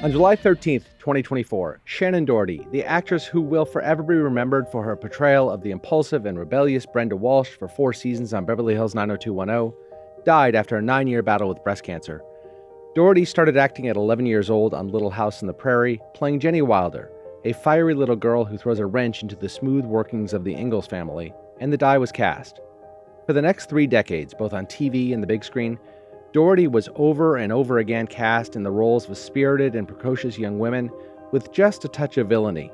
On July 13th, 2024, Shannen Doherty, the actress who will forever be remembered for her portrayal of the impulsive and rebellious Brenda Walsh for 4 seasons on Beverly Hills 90210, died after a 9-year battle with breast cancer. Doherty started acting at 11 years old on Little House on the Prairie, playing Jenny Wilder, a fiery little girl who throws a wrench into the smooth workings of the Ingalls family, and the die was cast. For the next 3 decades, both on TV and the big screen, Doherty was over and over again cast in the roles of spirited and precocious young women with just a touch of villainy.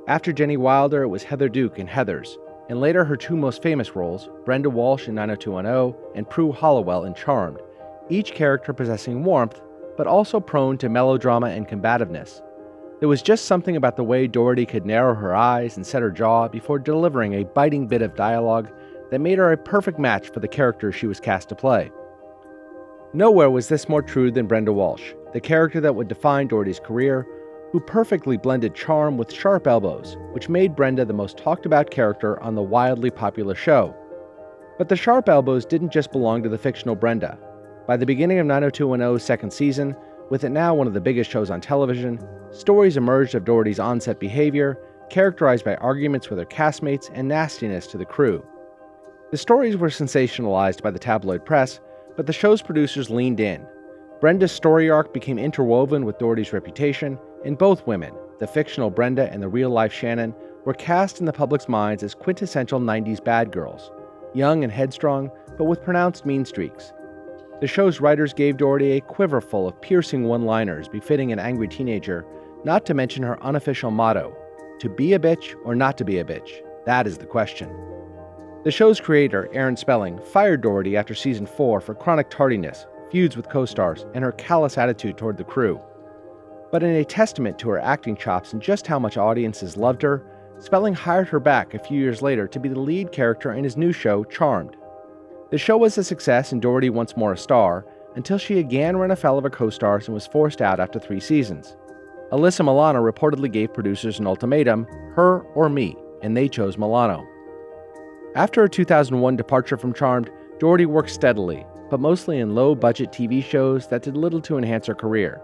After Jenny Wilder, it was Heather Duke in Heathers, and later her 2 most famous roles, Brenda Walsh in 90210 and Prue Hollowell in Charmed, each character possessing warmth, but also prone to melodrama and combativeness. There was just something about the way Doherty could narrow her eyes and set her jaw before delivering a biting bit of dialogue that made her a perfect match for the character she was cast to play. Nowhere was this more true than Brenda Walsh, the character that would define Doherty's career, who perfectly blended charm with sharp elbows, which made Brenda the most talked-about character on the wildly popular show. But the sharp elbows didn't just belong to the fictional Brenda. By the beginning of 90210's second season, with it now one of the biggest shows on television, stories emerged of Doherty's on-set behavior, characterized by arguments with her castmates and nastiness to the crew. The stories were sensationalized by the tabloid press, but the show's producers leaned in. Brenda's story arc became interwoven with Doherty's reputation, and both women, the fictional Brenda and the real-life Shannen, were cast in the public's minds as quintessential 90s bad girls, young and headstrong, but with pronounced mean streaks. The show's writers gave Doherty a quiver full of piercing one-liners befitting an angry teenager, not to mention her unofficial motto, "To be a bitch or not to be a bitch, that is the question." The show's creator, Aaron Spelling, fired Doherty after season 4 for chronic tardiness, feuds with co-stars, and her callous attitude toward the crew. But in a testament to her acting chops and just how much audiences loved her, Spelling hired her back a few years later to be the lead character in his new show, Charmed. The show was a success and Doherty once more a star, until she again ran afoul of her co-stars and was forced out after 3 seasons. Alyssa Milano reportedly gave producers an ultimatum, her or me, and they chose Milano. After her 2001 departure from Charmed, Doherty worked steadily, but mostly in low-budget TV shows that did little to enhance her career.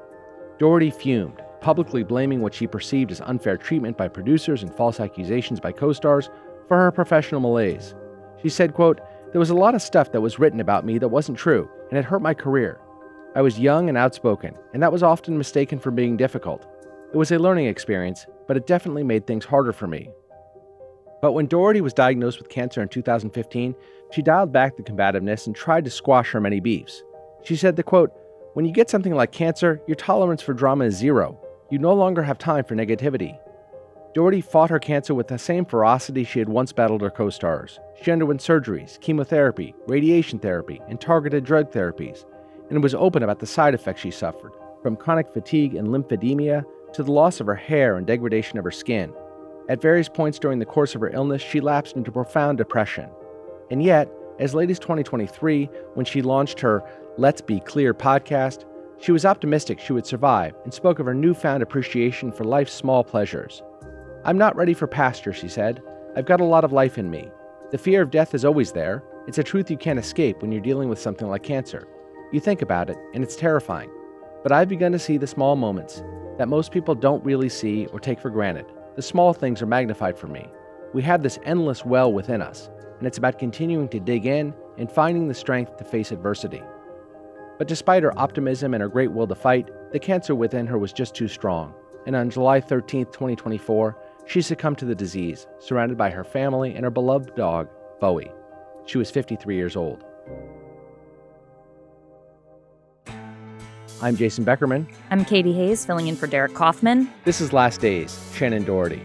Doherty fumed, publicly blaming what she perceived as unfair treatment by producers and false accusations by co-stars for her professional malaise. She said, quote, "There was a lot of stuff that was written about me that wasn't true, and it hurt my career. I was young and outspoken, and that was often mistaken for being difficult. It was a learning experience, but it definitely made things harder for me." But when Doherty was diagnosed with cancer in 2015, she dialed back the combativeness and tried to squash her many beefs. She said the quote, "When you get something like cancer, your tolerance for drama is zero. You no longer have time for negativity." Doherty fought her cancer with the same ferocity she had once battled her co-stars. She underwent surgeries, chemotherapy, radiation therapy, and targeted drug therapies, and was open about the side effects she suffered, from chronic fatigue and lymphedema to the loss of her hair and degradation of her skin. At various points during the course of her illness, she lapsed into profound depression. And yet, as late as 2023, when she launched her Let's Be Clear podcast, she was optimistic she would survive and spoke of her newfound appreciation for life's small pleasures. "I'm not ready for pasture," she said. "I've got a lot of life in me. The fear of death is always there. It's a truth you can't escape when you're dealing with something like cancer. You think about it, and it's terrifying. But I've begun to see the small moments that most people don't really see or take for granted. The small things are magnified for me. We have this endless well within us, and it's about continuing to dig in and finding the strength to face adversity." But despite her optimism and her great will to fight, the cancer within her was just too strong. And on July 13, 2024, she succumbed to the disease, surrounded by her family and her beloved dog, Bowie. She was 53 years old. I'm Jason Beckerman. I'm Katie Hayes, filling in for Derek Kaufman. This is Last Days, Shannen Doherty.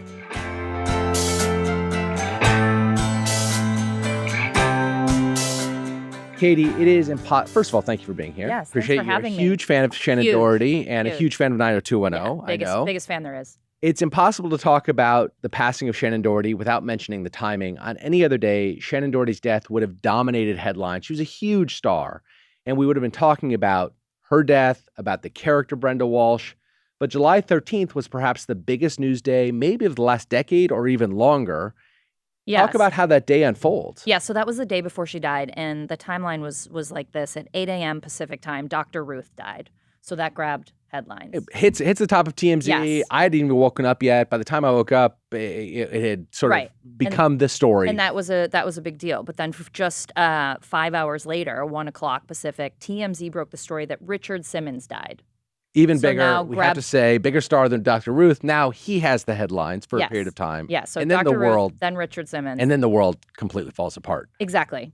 Katie, it is first of all, thank you for being here. Yes, Appreciate thanks for having me. You're a huge fan of Shannen Doherty and a huge fan of 90210. Yeah, I know. biggest fan there is. It's impossible to talk about the passing of Shannen Doherty without mentioning the timing. On any other day, Shannen Doherty's death would have dominated headlines. She was a huge star, and we would have been talking about her death, about the character Brenda Walsh. But July 13th was perhaps the biggest news day, maybe of the last decade or even longer. Yes. Talk about how that day unfolds. Yeah, so that was the day before she died, and the timeline was like this. At 8 a.m. Pacific time, Dr. Ruth died. So that grabbed headlines. It hits the top of TMZ. Yes. I hadn't even woken up yet. By the time I woke up, it had sort of become the story. And that was a big deal. But then just 5 hours later, 1 o'clock Pacific, TMZ broke the story that Richard Simmons died. Even bigger, we have to say, bigger star than Dr. Ruth. Now he has the headlines for a period of time. Yeah, so and Dr. then Ruth, then Richard Simmons. And then the world completely falls apart. Exactly.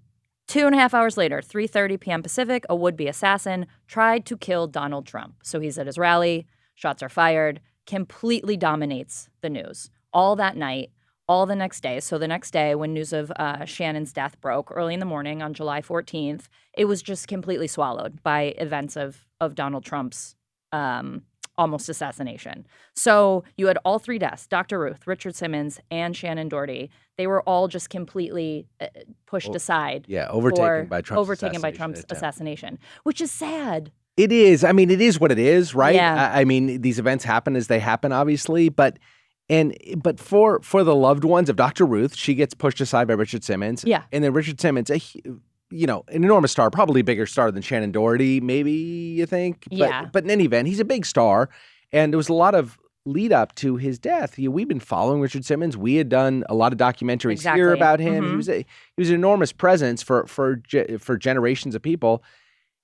2.5 hours later, 3:30 p.m. Pacific, a would-be assassin tried to kill Donald Trump. So he's at his rally, shots are fired, completely dominates the news. All that night, all the next day. So the next day, when news of Shannen's death broke early in the morning on July 14th, it was just completely swallowed by events of Donald Trump's almost assassination. So you had all three deaths, Dr. Ruth, Richard Simmons, and Shannen Doherty. They were all just completely pushed aside. Yeah, overtaken by Trump's assassination, which is sad. It is. I mean, it is what it is, right? Yeah. I mean, these events happen as they happen, obviously, but for the loved ones of Dr. Ruth, she gets pushed aside by Richard Simmons. Yeah. And then Richard Simmons, an enormous star, probably a bigger star than Shannen Doherty, maybe you think. But in any event, he's a big star. And there was a lot of lead up to his death. We've been following Richard Simmons. We had done a lot of documentaries here about him. Mm-hmm. He was an enormous presence for generations of people.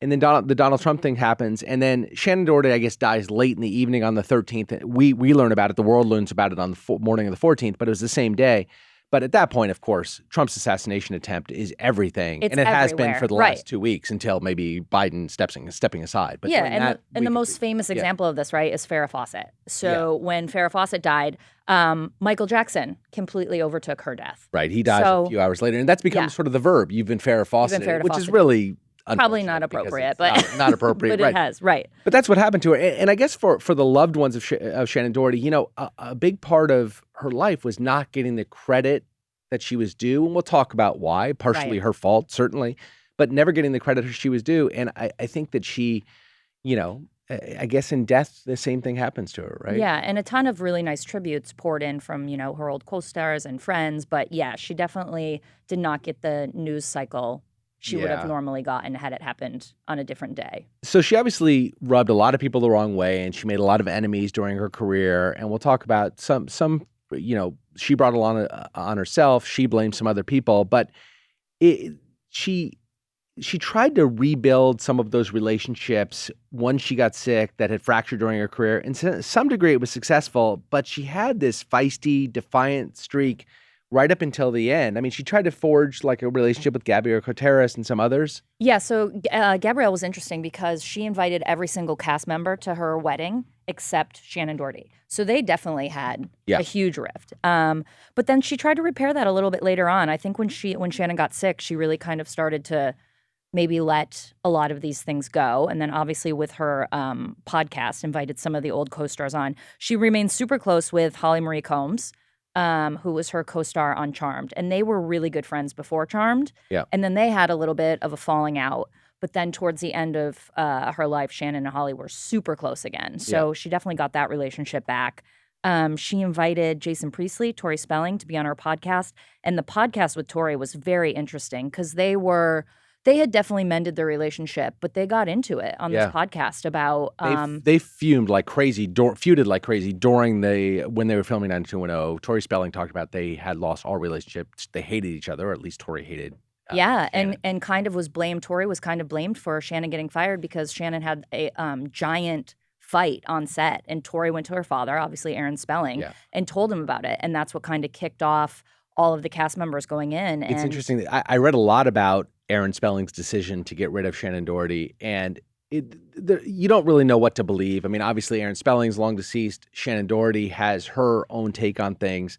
And then the Donald Trump thing happens. And then Shannen Doherty, I guess, dies late in the evening on the 13th. We learn about it. The world learns about it on the morning of the 14th, but it was the same day. But at that point, of course, Trump's assassination attempt is everything. It's and it has been everywhere. for the last 2 weeks until maybe Biden stepping aside. But and the most famous example of this, right, is Farrah Fawcett. So when Farrah Fawcett died, Michael Jackson completely overtook her death. Right. He dies a few hours later. And that's become sort of the verb. You've been Farrah Fawcett, which is really probably not appropriate, but not appropriate. But it has, right. But that's what happened to her. And I guess for the loved ones of Shannen Doherty, a big part of her life was not getting the credit that she was due. And we'll talk about why, partially her fault, certainly, but never getting the credit she was due. And I think that she, I guess in death, the same thing happens to her, right? Yeah, and a ton of really nice tributes poured in from, her old co-stars and friends. But yeah, she definitely did not get the news cycle she would have normally gotten had it happened on a different day. So she obviously rubbed a lot of people the wrong way, and she made a lot of enemies during her career. And we'll talk about some she brought a lot on herself. She blamed some other people, but she tried to rebuild some of those relationships once she got sick that had fractured during her career. And to some degree, it was successful, but she had this feisty, defiant streak right up until the end. I mean, she tried to forge like a relationship with Gabrielle Coteras and some others. Yeah, so Gabrielle was interesting because she invited every single cast member to her wedding except Shannen Doherty. So they definitely had a huge rift. But then she tried to repair that a little bit later on. I think when Shannen got sick, she really kind of started to maybe let a lot of these things go. And then obviously with her podcast, invited some of the old co-stars on. She remained super close with Holly Marie Combs, who was her co-star on Charmed. And they were really good friends before Charmed. Yeah. And then they had a little bit of a falling out. But then towards the end of her life, Shannen and Holly were super close again. So she definitely got that relationship back. She invited Jason Priestley, Tori Spelling, to be on her podcast. And the podcast with Tori was very interesting because they had definitely mended their relationship, but they got into it on this podcast about they feuded like crazy during when they were filming 90210. Tori Spelling talked about they had lost all relationships. They hated each other, or at least Tori hated. And kind of was blamed. Tori was kind of blamed for Shannen getting fired because Shannen had a giant fight on set, and Tori went to her father, obviously Aaron Spelling, and told him about it, and that's what kind of kicked off all of the cast members going in. It's interesting that I read a lot about Aaron Spelling's decision to get rid of Shannen Doherty, and you don't really know what to believe. I mean, obviously Aaron Spelling's long deceased. Shannen Doherty has her own take on things,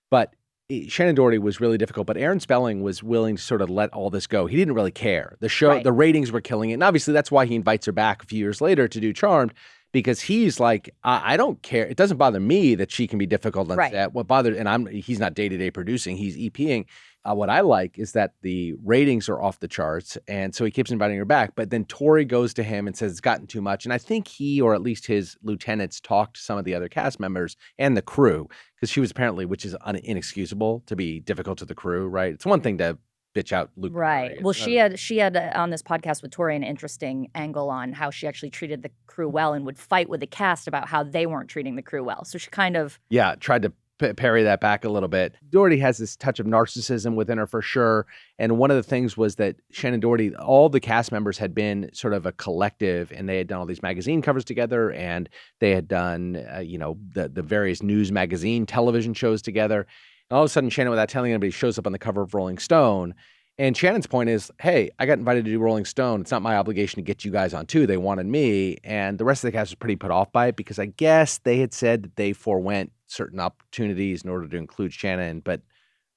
but Shannen Doherty was really difficult, but Aaron Spelling was willing to sort of let all this go. He didn't really care. The show, the ratings were killing it. And obviously that's why he invites her back a few years later to do Charmed, because he's like, I don't care. It doesn't bother me that she can be difficult on set. What bothers, and he's not day-to-day producing, he's EPing. What I like is that the ratings are off the charts, and so he keeps inviting her back. But then Tori goes to him and says it's gotten too much. And I think he, or at least his lieutenants, talked to some of the other cast members and the crew, because she was apparently, which is inexcusable, to be difficult to the crew, right? It's one thing to bitch out Luke. Right. Perry. Well, she had on this podcast with Tori an interesting angle on how she actually treated the crew well and would fight with the cast about how they weren't treating the crew well. So she kind of tried to parry that back a little bit. Doherty has this touch of narcissism within her for sure. And one of the things was that Shannen Doherty, all the cast members had been sort of a collective, and they had done all these magazine covers together, and they had done, the various news magazine television shows together. And all of a sudden, Shannen, without telling anybody, shows up on the cover of Rolling Stone. And Shannon's point is, hey, I got invited to do Rolling Stone. It's not my obligation to get you guys on too. They wanted me. And the rest of the cast was pretty put off by it because I guess they had said that they forewent certain opportunities in order to include Shannen. But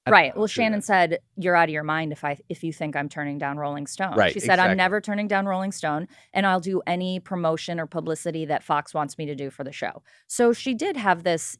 right. Well, Shannen said, you're out of your mind if you think I'm turning down Rolling Stone. Right, She said, I'm never turning down Rolling Stone, and I'll do any promotion or publicity that Fox wants me to do for the show. So she did have this,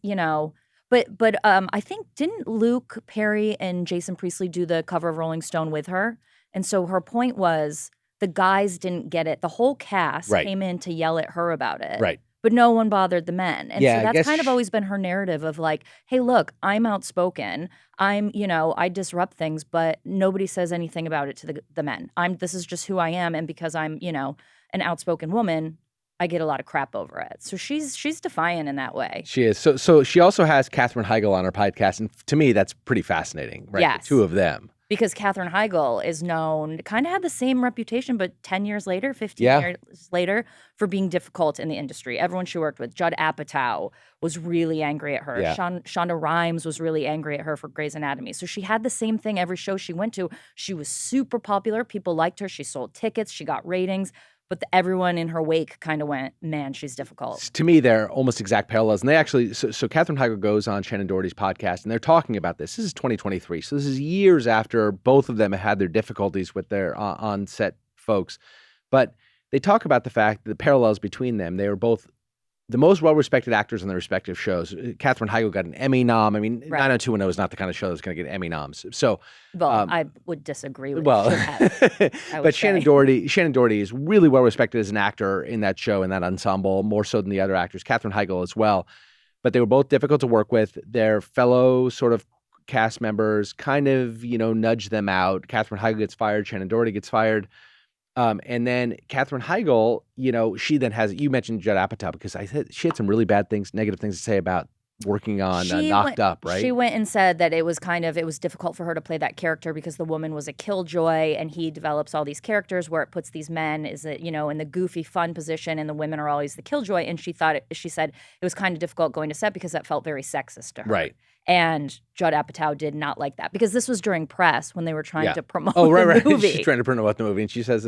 But I think, didn't Luke Perry and Jason Priestley do the cover of Rolling Stone with her? And so her point was the guys didn't get it. The whole cast came in to yell at her about it. Right. But no one bothered the men. And Yeah, so that's kind of always been her narrative of like, hey, look, I'm outspoken. I disrupt things, but nobody says anything about it to the men. This is just who I am. And because I'm, an outspoken woman, I get a lot of crap over it. So she's defiant in that way. She is. So she also has Katherine Heigl on her podcast. And to me, that's pretty fascinating, right? Yes. The two of them. Because Katherine Heigl is known, kind of had the same reputation, but 10 years later, 15 years later, for being difficult in the industry. Everyone she worked with, Judd Apatow, was really angry at her. Yeah. Shonda Rhimes was really angry at her for Grey's Anatomy. So she had the same thing every show she went to. She was super popular. People liked her. She sold tickets. She got ratings. But everyone in her wake kind of went, man, she's difficult. To me, they're almost exact parallels. And they actually, so Katherine Heigl goes on Shannen Doherty's podcast, and they're talking about this. This is 2023. So this is years after both of them had their difficulties with their on-set folks. But they talk about the fact that the parallels between them, they were both the most well-respected actors in their respective shows. Katherine Heigl got an Emmy nom. I mean, 90210 is not the kind of show that's going to get Emmy noms. So, I would disagree with but say. Shannen Doherty is really well-respected as an actor in that show, in that ensemble, more so than the other actors. Katherine Heigl as well. But they were both difficult to work with. Their fellow sort of cast members kind of, nudge them out. Katherine Heigl gets fired. Shannen Doherty gets fired. And then Katherine Heigl, she then has, you mentioned Judd Apatow, because I said she had some really bad things, negative things to say about working on Knocked Up, right? She went and said that it was difficult for her to play that character because the woman was a killjoy, and he develops all these characters where it puts these men in the goofy fun position, and the women are always the killjoy. And she said it was kind of difficult going to set because that felt very sexist to her. Right. And Judd Apatow did not like that because this was during press when they were trying to promote the movie. She's trying to promote the movie, and she says,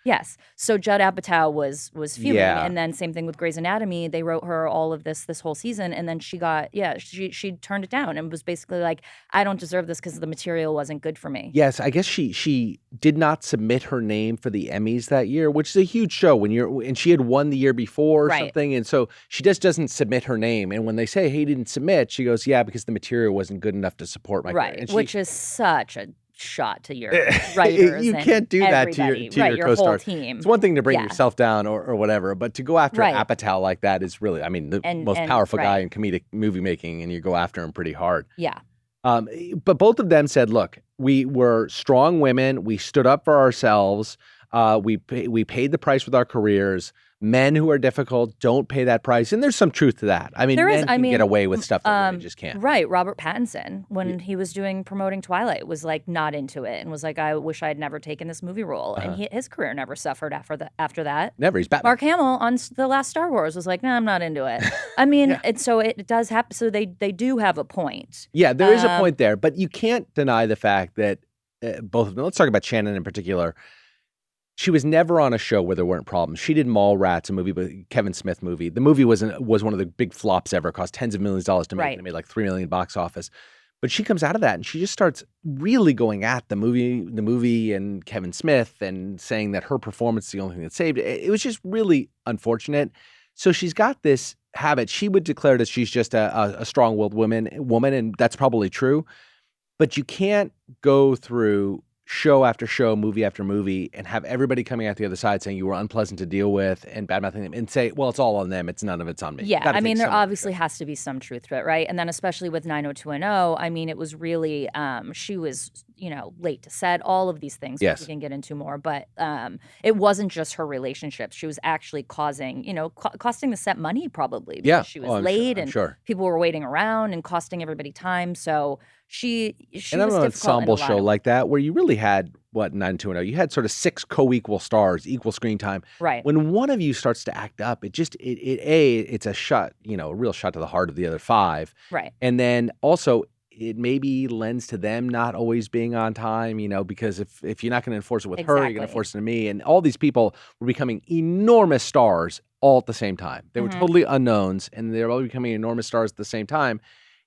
yes. So Judd Apatow was fuming, and then same thing with Grey's Anatomy. They wrote her all of this whole season, and then she turned it down and was basically like, I don't deserve this because the material wasn't good for me. Yes, I guess she did not submit her name for the Emmys that year, which is a huge show and she had won the year before or something, and so she just doesn't submit her name. And when they say, hey, you didn't submit, she goes, yeah, because the material wasn't good enough to support my career. And which is such a shot to your writers. You can't do that to your co-stars. Whole team. It's one thing to bring yourself down or whatever, but to go after Apatow like that is really, the most powerful guy in comedic movie making, and you go after him pretty hard. Yeah. But both of them said, look, we were strong women. We stood up for ourselves. We paid the price with our careers. Men who are difficult don't pay that price. And there's some truth to that. Men can get away with stuff that women just can't. Right. Robert Pattinson, when he was promoting Twilight, was like not into it and was like, I wish I had never taken this movie role. And his career never suffered after that. Never. He's Batman. Mark Hamill on the last Star Wars was like, no, I'm not into it. And so it does happen. So they do have a point. Yeah, there is a point there. But you can't deny the fact that both of them, let's talk about Shannen in particular. She was never on a show where there weren't problems. She did Mallrats, a Kevin Smith movie. The movie was one of the big flops ever. It cost tens of millions of dollars to make. It made like $3 million box office. But she comes out of that and she just starts really going at the movie and Kevin Smith and saying that her performance is the only thing that saved it. It was just really unfortunate. So she's got this habit. She would declare that she's just a strong-willed woman, and that's probably true. But you can't go through show after show, movie after movie, and have everybody coming out the other side saying you were unpleasant to deal with and bad-mouthing them, and say, well, it's all on them. None of it's on me. Yeah, there obviously has to be some truth to it, right? And then especially with 90210, it was really, she was late to set, all of these things Yes. we can get into more. But it wasn't just her relationships. She was actually costing the set money probably because she was late and people were waiting around and costing everybody time. So she and was on an difficult ensemble in a lot show of like that where you really had, 90210, you had sort of 6 co-equal stars, equal screen time. Right. When one of you starts to act up, it's a shot, a real shot to the heart of the other 5. Right. And then also it maybe lends to them not always being on time, because if you're not going to enforce it with her, you're going to enforce it to me. And all these people were becoming enormous stars all at the same time. They were totally unknowns, and they're all becoming enormous stars at the same time.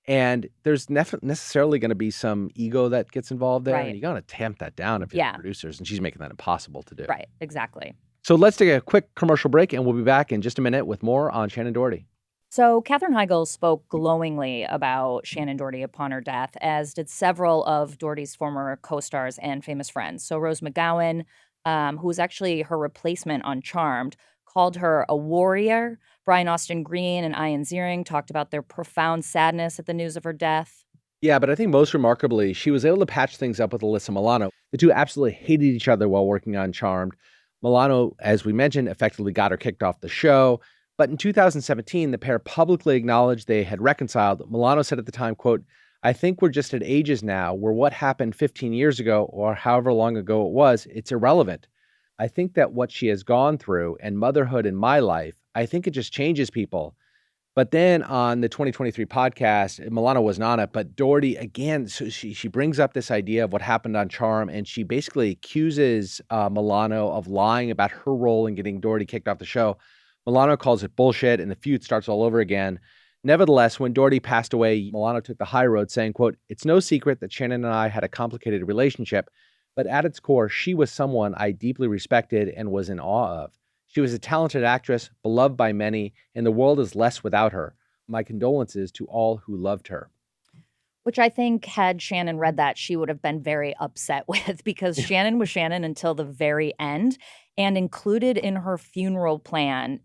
And there's necessarily going to be some ego that gets involved there, and you got to tamp that down if you're the producers, and she's making that impossible to do. Right, exactly. So let's take a quick commercial break, and we'll be back in just a minute with more on Shannen Doherty. So Katherine Heigl spoke glowingly about Shannen Doherty upon her death, as did several of Doherty's former co-stars and famous friends. So Rose McGowan, who was actually her replacement on Charmed, called her a warrior. Brian Austin Green and Ian Ziering talked about their profound sadness at the news of her death. Yeah, but I think most remarkably, she was able to patch things up with Alyssa Milano. The two absolutely hated each other while working on Charmed. Milano, as we mentioned, effectively got her kicked off the show. But in 2017, the pair publicly acknowledged they had reconciled. Milano said at the time, quote, "I think we're just at ages now where what happened 15 years ago or however long ago it was, it's irrelevant. I think that what she has gone through and motherhood in my life, I think it just changes people." But then on the 2023 podcast, Milano wasn't on it, but Doherty, again, so she brings up this idea of what happened on Charm, and she basically accuses Milano of lying about her role in getting Doherty kicked off the show. Milano calls it bullshit, and the feud starts all over again. Nevertheless, when Doherty passed away, Milano took the high road, saying, quote, "It's no secret that Shannen and I had a complicated relationship, but at its core, she was someone I deeply respected and was in awe of. She was a talented actress, beloved by many, and the world is less without her. My condolences to all who loved her." Which I think had Shannen read that, she would have been very upset with, because Shannen was Shannen until the very end, and included in her funeral plan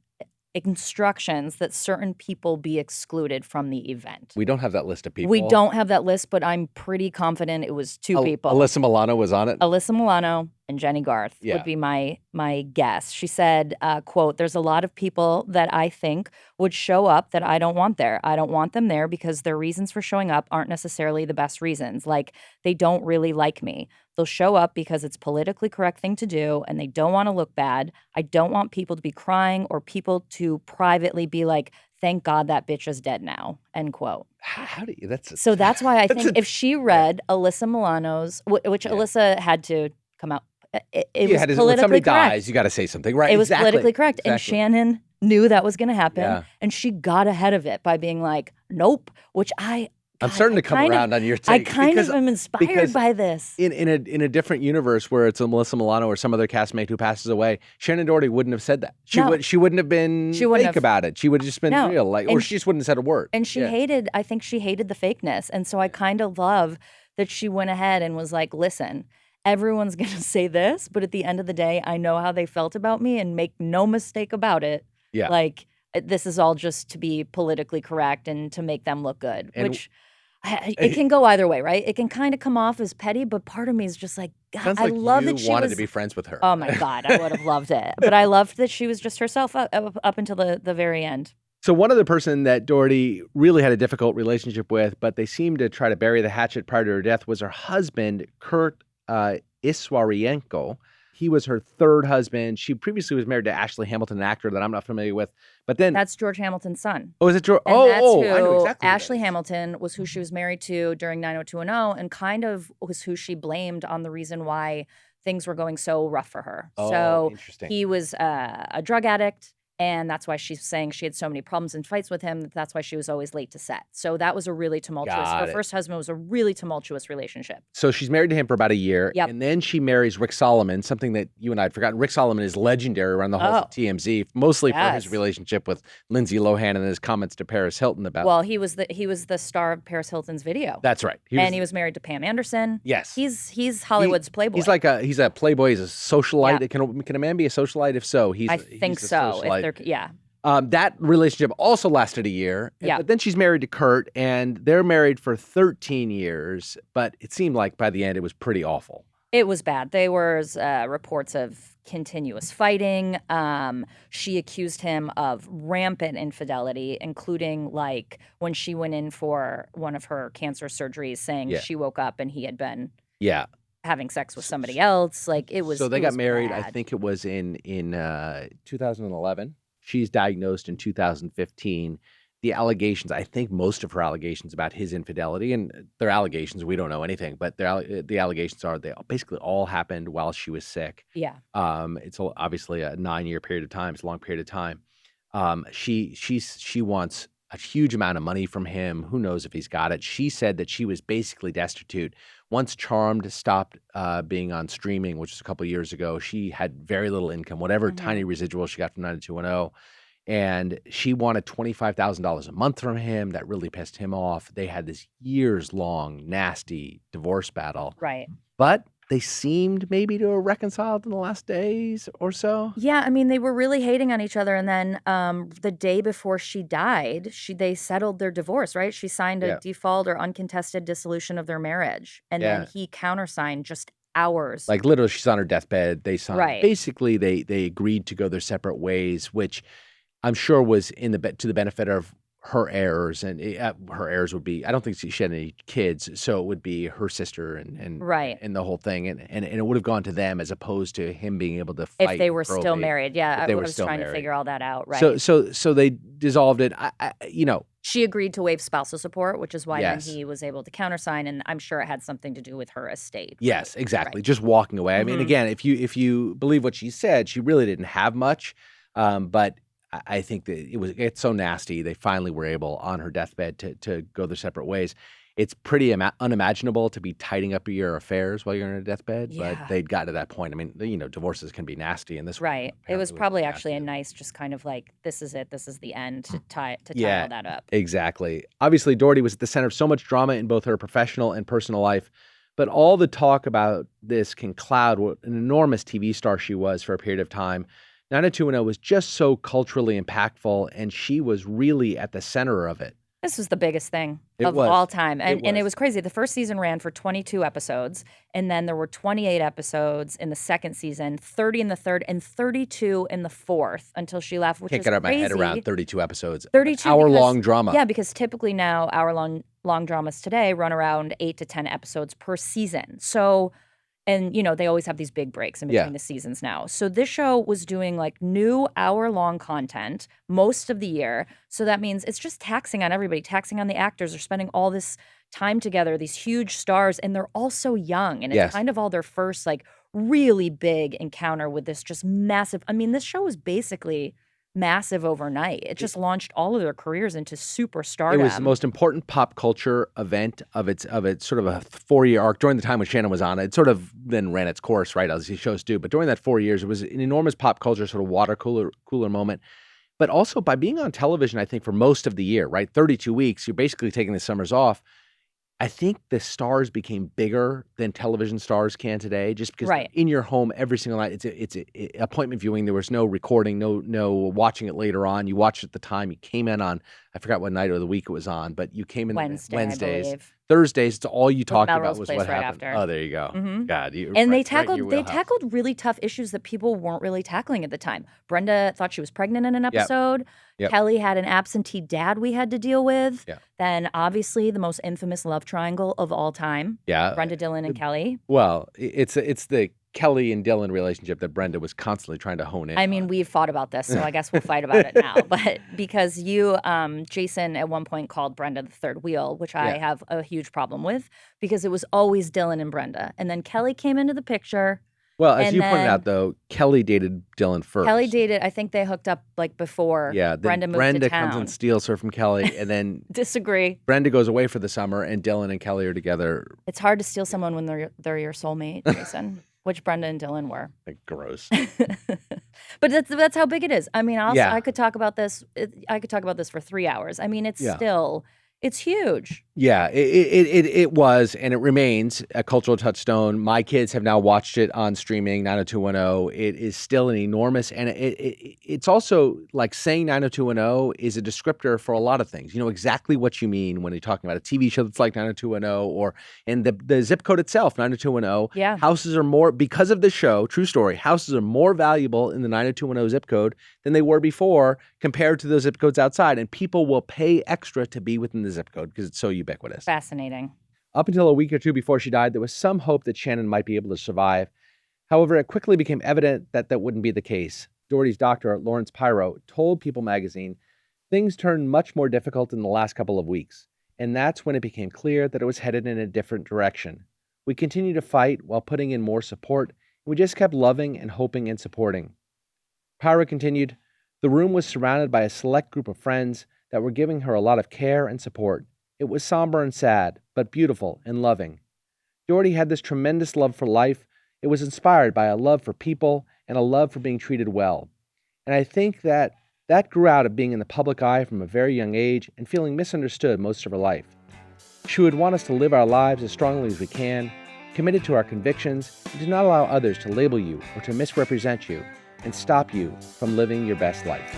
instructions that certain people be excluded from the event. We don't have that list of people. We don't have that list, but I'm pretty confident it was 2 people. Alyssa Milano was on it? Alyssa Milano and Jenny Garth would be my guess. She said, quote, "There's a lot of people that I think would show up that I don't want there. I don't want them there because their reasons for showing up aren't necessarily the best reasons. Like, they don't really like me. They'll show up because it's politically correct thing to do, and they don't want to look bad. I don't want people to be crying or people to privately be like, thank God that bitch is dead now," end quote. How do you, So that's why I think if she read Alyssa Milano's, which Alyssa had to come out, it was politically when somebody correct. dies, you got to say something, right? It was politically correct. Exactly. And Shannen knew that was going to happen. And she got ahead of it by being like, nope, which I'm starting to come around on your take. I kind of am inspired by this. In a different universe where it's a Melissa Milano or some other castmate who passes away, Shannen Doherty wouldn't have said that. She wouldn't have been fake about it. She would have just been real, or she just wouldn't have said a word. And I think she hated the fakeness. And so I kind of love that she went ahead and was like, listen, everyone's going to say this, but at the end of the day, I know how they felt about me, and make no mistake about it. Yeah. Like, this is all just to be politically correct and to make them look good, which it can go either way, right? It can kind of come off as petty, but part of me is just like, God, I love that she wanted to be friends with her. Oh my God, I would have loved it. But I loved that she was just herself up until the very end. So one other person that Doherty really had a difficult relationship with, but they seemed to try to bury the hatchet prior to her death, was her husband, Kurt Iswarienko. He was her third husband. She previously was married to Ashley Hamilton, an actor that I'm not familiar with. But then that's George Hamilton's son. Oh, is it George? And I know exactly. Ashley Hamilton was who she was married to during 90210, and kind of was who she blamed on the reason why things were going so rough for her. Oh, so interesting. He was a drug addict. And that's why she's saying she had so many problems and fights with him. That's why she was always late to set. So that was a really tumultuous. Her first husband was a really tumultuous relationship. So she's married to him for about a year. Yep. And then she marries Rick Solomon, something that you and I had forgotten. Rick Solomon is legendary around the halls of TMZ, mostly for his relationship with Lindsay Lohan and his comments to Paris Hilton about. Well, he was the star of Paris Hilton's video. That's right. He was married to Pam Anderson. Yes. He's Hollywood's playboy. He's a playboy. He's a socialite. Yeah. Can a man be a socialite? If so, I think so. Socialite. That relationship also lasted a year. Yeah. But then she's married to Kurt, and they're married for 13 years. But it seemed like by the end, it was pretty awful. It was bad. There was reports of continuous fighting. She accused him of rampant infidelity, including like when she went in for one of her cancer surgeries, saying Yeah. she woke up and he had been Yeah. having sex with somebody else. Like it was. So they it got was married. bad. I think it was in 2011. She's diagnosed in 2015. The allegations, I think most of her allegations about his infidelity, and they're allegations, we don't know anything, but the allegations are they basically all happened while she was sick. Yeah. It's obviously a 9-year period of time. It's a long period of time. She wants a huge amount of money from him. Who knows if he's got it? She said that she was basically destitute. Once Charmed stopped being on streaming, which was a couple of years ago, she had very little income, whatever tiny residual she got from 90210. And she wanted $25,000 a month from him. That really pissed him off. They had this years-long, nasty divorce battle. Right. But they seemed maybe to have reconciled in the last days or so. Yeah, I mean, they were really hating on each other, and then the day before she died, they settled their divorce, right? She signed a default or uncontested dissolution of their marriage, and then he countersigned just hours. Like literally, she's on her deathbed. They signed. Right. Basically, they agreed to go their separate ways, which I'm sure was to the benefit of her heirs, and her heirs would be, I don't think she had any kids, so it would be her sister and Right. and the whole thing, and it would have gone to them as opposed to him being able to fight If they were probate. still married. Yeah, If they I were was still trying to married. figure all that out. Right. So they dissolved it. She agreed to waive spousal support, which is why then Yes. he was able to countersign, and I'm sure it had something to do with her estate. Yes, Right. exactly. Right. Just walking away. I mean, Mhm. again, if you believe what she said, she really didn't have much, but I think that it's so nasty. They finally were able on her deathbed to go their separate ways. It's pretty unimaginable to be tidying up your affairs while you're in a deathbed, but Yeah. they'd got to that point. I mean, divorces can be nasty, and this one Right. It apparently was probably nasty. actually a nice, just kind of like, this is it. This is the end to tie Yeah. all that up. Exactly. Obviously, Doherty was at the center of so much drama in both her professional and personal life, but all the talk about this can cloud what an enormous TV star she was for a period of time. 90210 was just so culturally impactful, and she was really at the center of it. This was the biggest thing It of was. all time. And It it was. was crazy. The first season ran for 22 episodes, and then there were 28 episodes in the second season, 30 in the third, and 32 in the fourth until she left, which Can't is get out of my head crazy. around 32 episodes. 32 Hour-long because- drama. Yeah, because typically now long dramas today run around 8 to 10 episodes per season. So, and they always have these big breaks in between Yeah. the seasons now. So this show was doing like new hour-long content most of the year. So that means it's just taxing on everybody, taxing on the actors. They're spending all this time together, these huge stars, and they're all so young. And it's Yes. kind of all their first like really big encounter with this just massive. I mean, this show was basically massive overnight. It just launched all of their careers into superstardom. It was the most important pop culture event of its sort of a 4-year arc during the time when Shannon was on. It sort of then ran its course, right, as these shows do. But during that 4 years, it was an enormous pop culture sort of water cooler moment. But also by being on television, I think for most of the year, right, 32 weeks, you're basically taking the summers off. I think the stars became bigger than television stars can today, just because Right. in your home every single night. It's appointment viewing. There was no recording, no watching it later on. You watched it at the time. You came in on, I forgot what night of the week it was on, but you came in Wednesday, I Wednesdays, believe. Thursdays. It's all you talked about Melrose was Place what right happened. after. Oh, there you go. Mhm. God, you And they right in your tackled wheelhouse. really tough issues that people weren't really tackling at the time. Brenda thought she was pregnant in an episode. Yep. Kelly had an absentee dad we had to deal with. Yeah. Then obviously the most infamous love triangle of all time, Yeah. Brenda, Dylan, and Kelly. Well, it's the Kelly and Dylan relationship that Brenda was constantly trying to hone in I mean, on. we've fought about this, so I guess we'll fight about it now. But because Jason at one point called Brenda the third wheel, which I Yeah. have a huge problem with because it was always Dylan and Brenda. And then Kelly came into the picture. Well, as and you pointed then- out, though, Kelly dated Dylan first. Kelly dated, I think they hooked up like before Yeah, then Brenda moved Brenda to town. comes and steals her from Kelly, and then Disagree. Brenda goes away for the summer, and Dylan and Kelly are together. It's hard to steal someone when they're your soulmate, Jason, which Brenda and Dylan were. Like, gross. But that's how big it is. I mean, Yeah. I could talk about this. I could talk about this for 3 hours. I mean, it's Yeah. still It's huge. Yeah, it was, and it remains a cultural touchstone. My kids have now watched it on streaming, 90210. It is still an enormous, and it's also like saying 90210 is a descriptor for a lot of things. You know exactly what you mean when you're talking about a TV show that's like 90210, or in the zip code itself, 90210. Yeah. Houses are more, because of the show, true story, houses are more valuable in the 90210 zip code than they were before compared to those zip codes outside. And people will pay extra to be within the zip code because it's so ubiquitous. Fascinating. Up until a week or two before she died, there was some hope that Shannen might be able to survive. However, it quickly became evident that that wouldn't be the case. Doherty's doctor, Lawrence Pyro, told People magazine, things turned much more difficult in the last couple of weeks, and that's when it became clear that it was headed in a different direction. We continued to fight while putting in more support, and we just kept loving and hoping and supporting. Pyro continued, the room was surrounded by a select group of friends that were giving her a lot of care and support. It was somber and sad, but beautiful and loving. Doherty had this tremendous love for life. It was inspired by a love for people and a love for being treated well. And I think that grew out of being in the public eye from a very young age and feeling misunderstood most of her life. She would want us to live our lives as strongly as we can, committed to our convictions, and to not allow others to label you or to misrepresent you and stop you from living your best life.